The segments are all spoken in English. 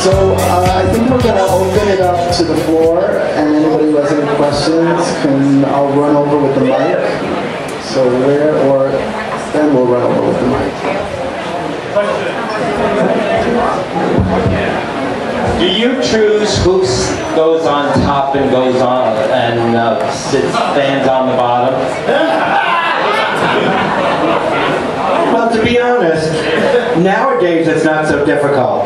So I think we're going to open it up to the floor, and anybody who has any questions I'll run over with the mic. So then we'll run over with the mic. Do you choose who goes on top and goes on and stands on the bottom? Well, to be honest, nowadays it's not so difficult.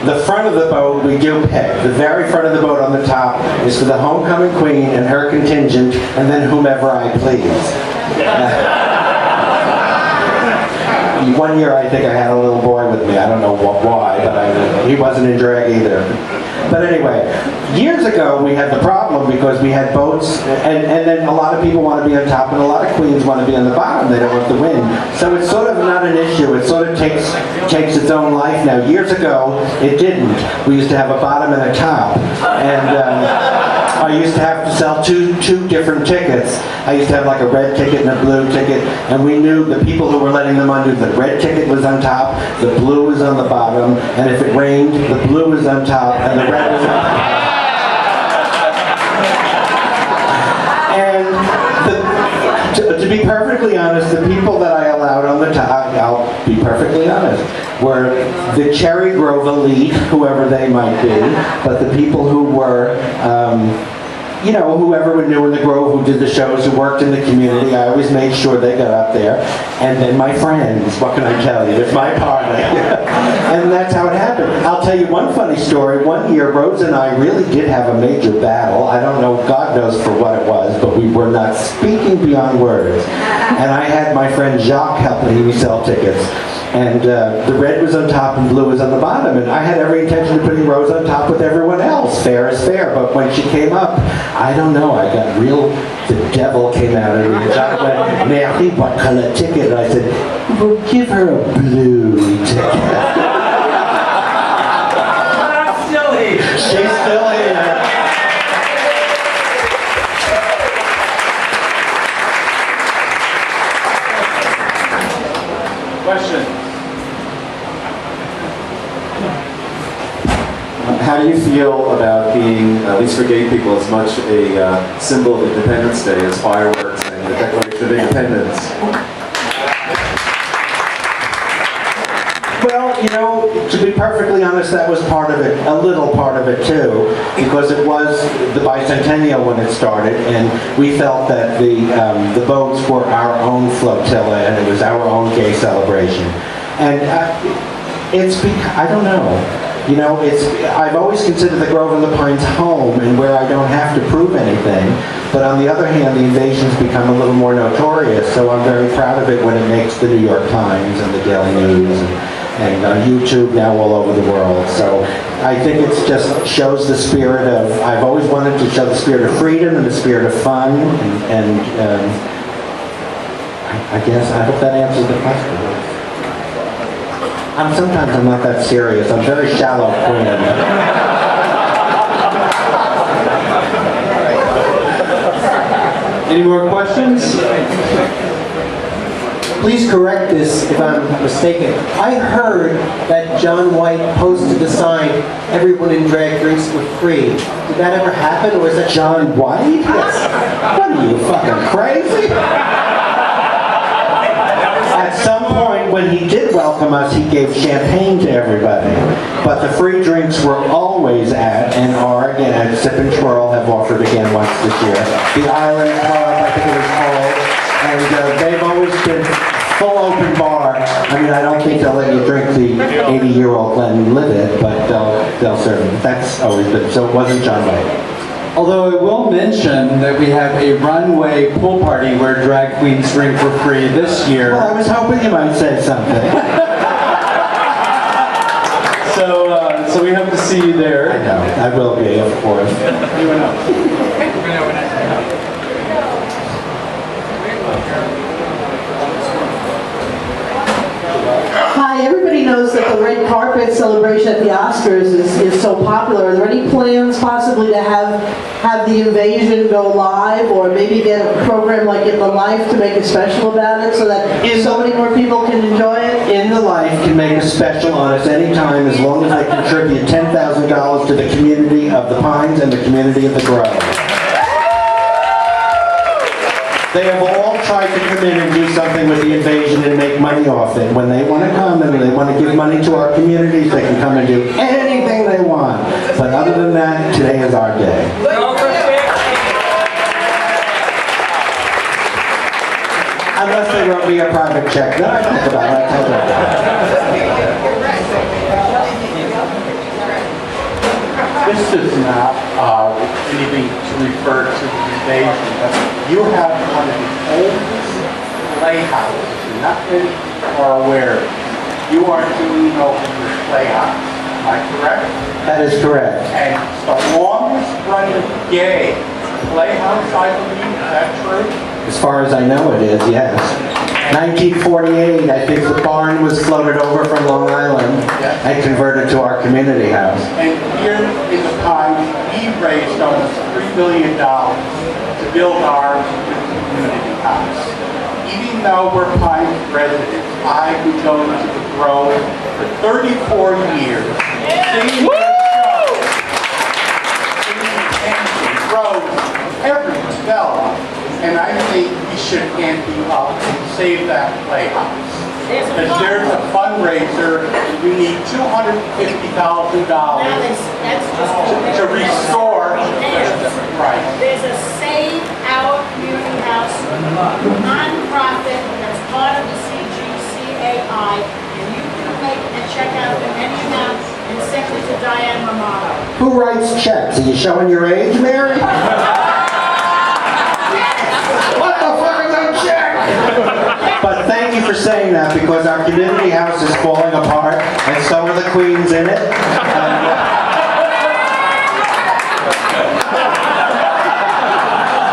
The front of the boat we do pick. The very front of the boat on the top is for the homecoming queen and her contingent, and then whomever I please. One year I think I had a little boy with me. I don't know why, but he wasn't in drag either. But anyway, years ago we had the problem because we had boats, and then a lot of people want to be on top and a lot of queens want to be on the bottom. They don't want the wind. So it's sort of not an issue. It sort of takes its own life now. Years ago, it didn't. We used to have a bottom and a top. And I used to have to sell two different tickets. I used to have like a red ticket and a blue ticket, and we knew the people who were letting them on knew the red ticket was on top, the blue was on the bottom, and if it rained, the blue was on top, and the red was on top. And to be perfectly honest, the people that I allowed on the top, I'll be perfectly honest, were the Cherry Grove elite, whoever they might be, but the people who were, whoever we knew in the Grove, who did the shows, who worked in the community, I always made sure they got up there. And then my friends, what can I tell you? It's my party. And that's how it happened. I'll tell you one funny story. One year, Rose and I really did have a major battle. I don't know, God knows for what it was, but we were not speaking beyond words. And I had my friend Jacques helping me sell tickets. And the red was on top and blue was on the bottom. And I had every intention of putting Rose on top with everyone else. Fair is fair. But when she came up, I don't know, I got the devil came out of me. And Jacques went, Mary, what color ticket? And I said, well, give her a blue ticket. She's still here. Question. How do you feel about being, at least for gay people, as much a symbol of Independence Day as fireworks and the Declaration of Independence? Well, to be perfectly honest, that was part of it, a little part of it too, because it was the bicentennial when it started, and we felt that the boats were our own flotilla, and it was our own gay celebration. And I don't know. I've always considered the Grove and the Pines home and where I don't have to prove anything. But on the other hand, the invasion's become a little more notorious, so I'm very proud of it when it makes the New York Times and the Daily News and on YouTube now all over the world. So I think it just shows the spirit of, I've always wanted to show the spirit of freedom and the spirit of fun, and I guess, I hope that answers the question. Sometimes I'm not that serious. I'm very shallow queen. Any more questions? Please correct this if I'm mistaken. I heard that John White posted a sign, everyone in drag drinks for free. Did that ever happen, or is that John White? Yes. What are you, fucking crazy? At some point, when he did welcome us, he gave champagne to everybody. But the free drinks were always at, and are again at Sip and Twirl, have offered again once this year. The Island Club, I think it was called, and they've always been full open bar. I mean, I don't think they'll let you drink the 80-year-old Glenlivet, but they'll serve it. That's always been, so it wasn't John White. Although I will mention that we have a runway pool party where drag queens drink for free this year. Well, I was hoping you might say something. So we hope to see you there. I know, I will be, of course. Hi, everybody knows knows that the red carpet celebration at the Oscars is so popular. Are there any plans possibly to have the invasion go live, or maybe get a program like In the Life to make a special about it so that so many more people can enjoy it? In the Life can make a special on us anytime as long as they contribute $10,000 to the community of the Pines and the community of the Grove. They have all tried to come in and do something with the invasion and make money off it. When they want to come and they want to give money to our communities, they can come and do anything they want. But other than that, today is our day. Unless they wrote me a private check, then I talk about it. This is not anything to refer to the invasion, but you have one of the oldest playhouses, and not many are aware. You are doing over your playhouse, am I correct? That is correct. And it's the longest running gay playhouse, I believe, is that true? As far as I know it is, yes. 1948, I think the barn was floated over from Long Island and converted to our community house. And here in the Pines, we raised almost $3 million to build our community house. Even though we're Pines residents, I would go to the Grove for 34 years, singing the show, singing the Grove every development. And I think we should ante up and save that playhouse. Because there's a fundraiser, we need $250,000 to restore. Right. There's a Save Our Community House nonprofit that's part of the CGCAI, and you can make a check out of any amount and send it to Diane Romano. Who writes checks? Are you showing your age, Mary? What the fuck is a check? But thank you for saying that, because our community house is falling apart, and so are the queens in it.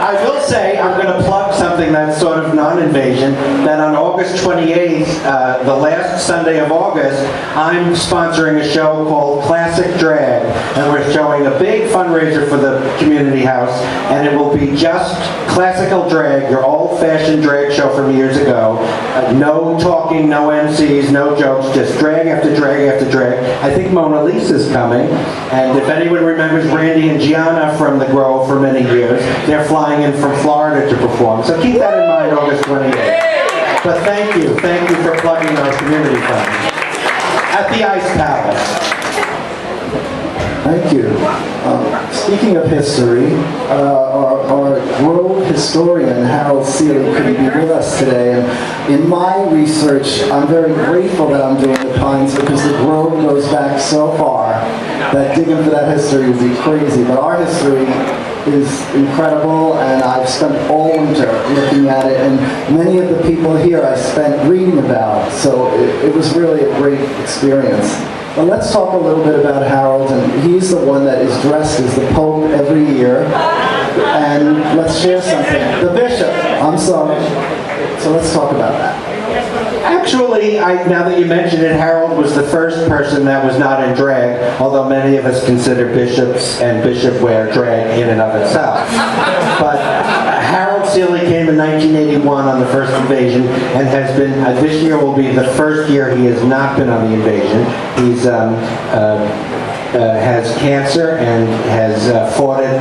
I will say, I'm going to plug something that's sort of non-invasion, that on August 28th, the last Sunday of August, I'm sponsoring a show called Classic Drag, and we're showing a big fundraiser for the community house, and it will be just classical drag, your old-fashioned drag show from years ago. No talking, no MCs, no jokes, just drag after drag after drag. I think Mona Lisa's coming, and if anyone remembers Randy and Gianna from the Grove for many years, they're flying in from Florida to perform. So keep that in mind, August 28th. But thank you for plugging our community fund at the Ice Palace. Thank you. Speaking of history, our Grove historian, Harold Seeley, couldn't be with us today. And in my research, I'm very grateful that I'm doing the Pines, because the Grove goes back so far that digging for that history would be crazy. But our history is incredible, and I've spent all winter looking at it, and many of the people here I spent reading about, so it was really a great experience. But let's talk a little bit about Harold, and he's the one that is dressed as the Pope every year, and let's share something. The Bishop, I'm sorry. So let's talk about that. Actually, now that you mention it, Harold was the first person that was not in drag, although many of us consider bishops and bishop wear drag in and of itself. But Harold Seeley came in 1981 on the first invasion, and has been, this year will be the first year he has not been on the invasion. He's has cancer and has fought it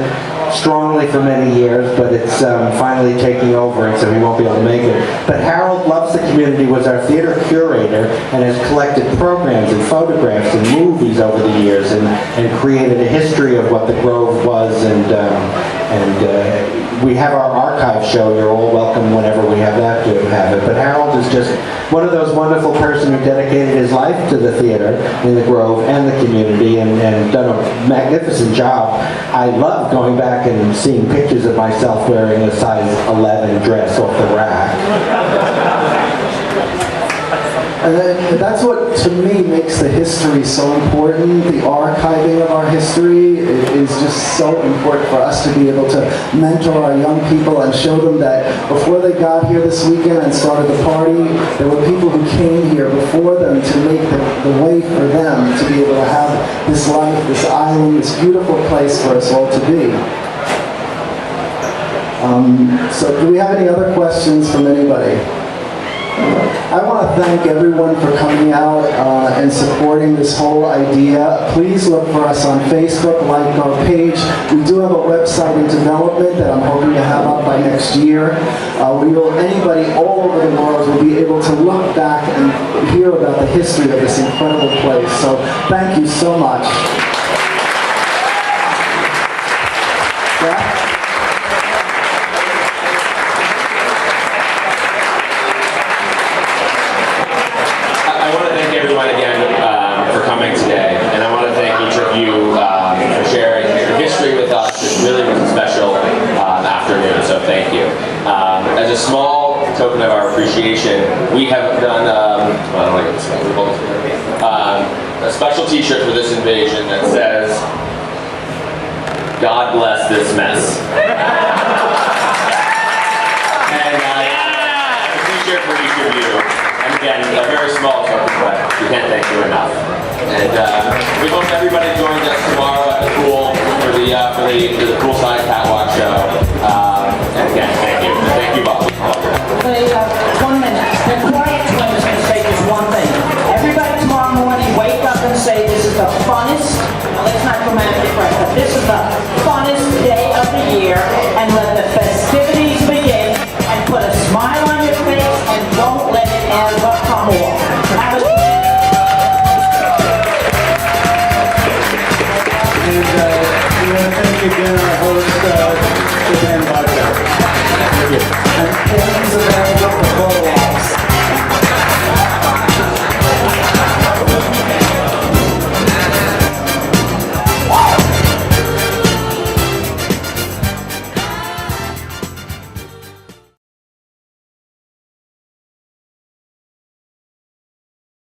strongly for many years, but it's finally taking over, and so he won't be able to make it. But Harold loves the community, was our theater curator, and has collected programs and photographs and movies over the years, and created a history of what the Grove was, and we have our archive show. You're all welcome whenever we have that to have it. But Harold is just one of those wonderful person who dedicated his life to the theater in the Grove and the community, and done a magnificent job. I love going back and seeing pictures of myself wearing a size 11 dress off the rack. And that's what, to me, makes the history so important. The archiving of our history is just so important for us to be able to mentor our young people and show them that before they got here this weekend and started the party, there were people who came here before them to make the way for them to be able to have this life, this island, this beautiful place for us all to be. So do we have any other questions from anybody? I want to thank everyone for coming out and supporting this whole idea. Please look for us on Facebook, like our page. We do have a website in development that I'm hoping to have up by next year. Anybody all over the world will be able to look back and hear about the history of this incredible place. So thank you so much. Yeah? I want to thank everyone again for coming today, and I want to thank each of you for sharing your history with us. It really was a special afternoon, so thank you. As a small token of our appreciation, we have done a special t-shirt for this invasion that says, "God bless this mess." And a t-shirt for each of you. And again, a very small token, but we can't thank you enough. And we hope everybody joins us tomorrow at the pool for the poolside catwalk show. And again, thank you. Thank you, Bob. 1 minute. The quiet twin is going to say just one thing. Everybody tomorrow morning, wake up and say this is the funnest, now let's not dramatically right, but this is the funnest day of the year, and let the festivities begin, and put a smile on your face, and don't let it ever come off. Have a We want to thank again our host, Dan Barker. Thank you. And